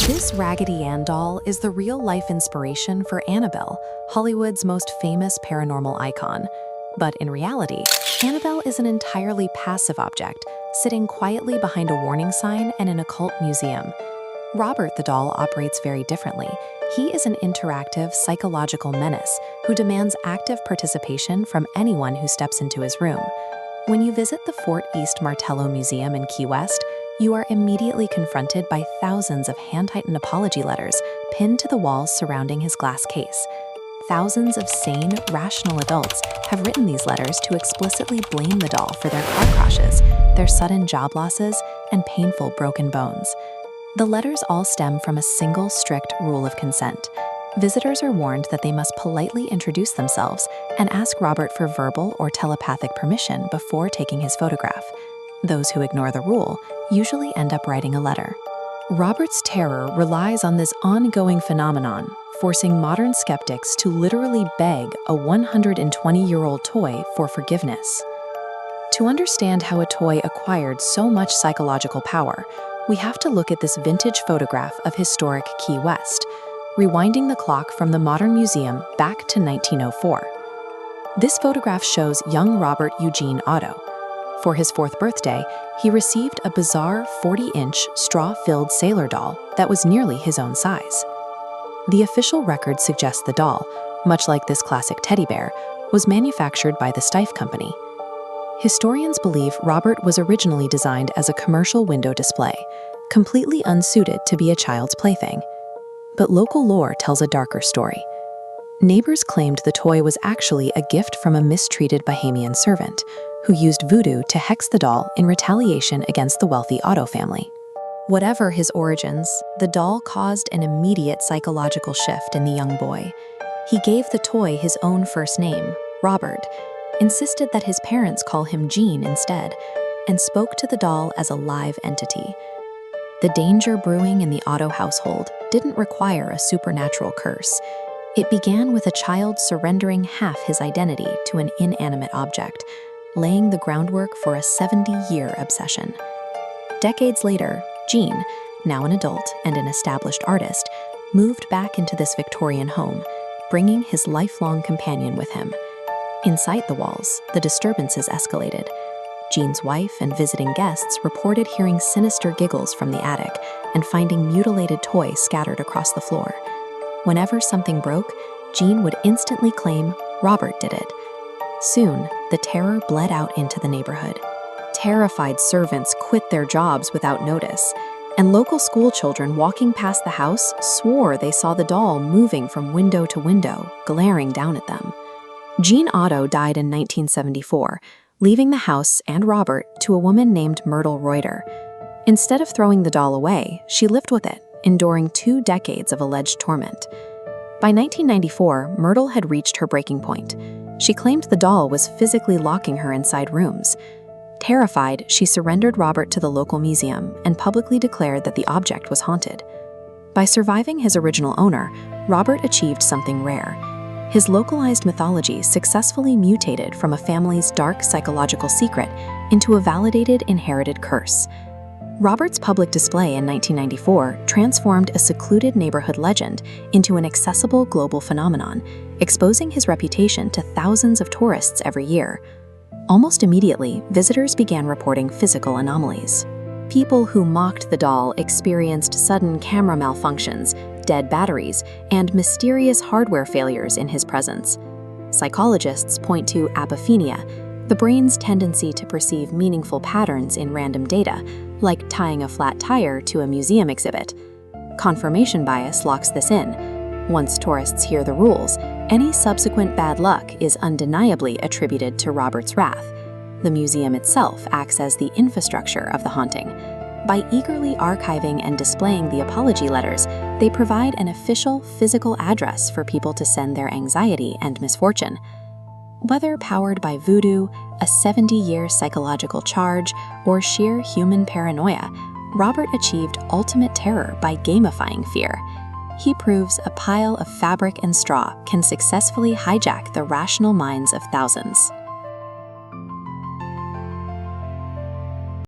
This Raggedy Ann doll is the real-life inspiration for Annabelle, Hollywood's most famous paranormal icon. But in reality, Annabelle is an entirely passive object, sitting quietly behind a warning sign in an occult museum. Robert the doll operates very differently. He is an interactive, psychological menace who demands active participation from anyone who steps into his room. When you visit the Fort East Martello Museum in Key West, you are immediately confronted by thousands of hand-typed apology letters pinned to the walls surrounding his glass case. Thousands of sane, rational adults have written these letters to explicitly blame the doll for their car crashes, their sudden job losses, and painful broken bones. The letters all stem from a single strict rule of consent. Visitors are warned that they must politely introduce themselves and ask Robert for verbal or telepathic permission before taking his photograph. Those who ignore the rule usually end up writing a letter. Robert's terror relies on this ongoing phenomenon, forcing modern skeptics to literally beg a 120-year-old toy for forgiveness. To understand how a toy acquired so much psychological power, we have to look at this vintage photograph of historic Key West, rewinding the clock from the modern museum back to 1904. This photograph shows young Robert Eugene Otto. For his 4th birthday, he received a bizarre 40-inch straw-filled sailor doll that was nearly his own size. The official record suggests the doll, much like this classic teddy bear, was manufactured by the Steiff Company. Historians believe Robert was originally designed as a commercial window display, completely unsuited to be a child's plaything. But local lore tells a darker story. Neighbors claimed the toy was actually a gift from a mistreated Bahamian servant, who used voodoo to hex the doll in retaliation against the wealthy Otto family. Whatever his origins, the doll caused an immediate psychological shift in the young boy. He gave the toy his own first name, Robert, insisted that his parents call him Gene instead, and spoke to the doll as a live entity. The danger brewing in the Otto household didn't require a supernatural curse. It began with a child surrendering half his identity to an inanimate object, laying the groundwork for a 70-year obsession. Decades later, Gene, now an adult and an established artist, moved back into this Victorian home, bringing his lifelong companion with him. Inside the walls, the disturbances escalated. Gene's wife and visiting guests reported hearing sinister giggles from the attic and finding mutilated toys scattered across the floor. Whenever something broke, Gene would instantly claim Robert did it. Soon, the terror bled out into the neighborhood. Terrified servants quit their jobs without notice, and local school children walking past the house swore they saw the doll moving from window to window, glaring down at them. Gene Otto died in 1974, leaving the house and Robert to a woman named Myrtle Reuter. Instead of throwing the doll away, she lived with it, enduring 2 decades of alleged torment. By 1994, Myrtle had reached her breaking point. She claimed the doll was physically locking her inside rooms. Terrified, she surrendered Robert to the local museum and publicly declared that the object was haunted. By surviving his original owner, Robert achieved something rare. His localized mythology successfully mutated from a family's dark psychological secret into a validated inherited curse. Robert's public display in 1994 transformed a secluded neighborhood legend into an accessible global phenomenon, exposing his reputation to thousands of tourists every year. Almost immediately, visitors began reporting physical anomalies. People who mocked the doll experienced sudden camera malfunctions, dead batteries, and mysterious hardware failures in his presence. Psychologists point to apophenia, the brain's tendency to perceive meaningful patterns in random data, like tying a flat tire to a museum exhibit. Confirmation bias locks this in. Once tourists hear the rules, any subsequent bad luck is undeniably attributed to Robert's wrath. The museum itself acts as the infrastructure of the haunting. By eagerly archiving and displaying the apology letters, they provide an official physical address for people to send their anxiety and misfortune. Whether powered by voodoo, a 70-year psychological charge, or sheer human paranoia, Robert achieved ultimate terror by gamifying fear. He proves a pile of fabric and straw can successfully hijack the rational minds of thousands.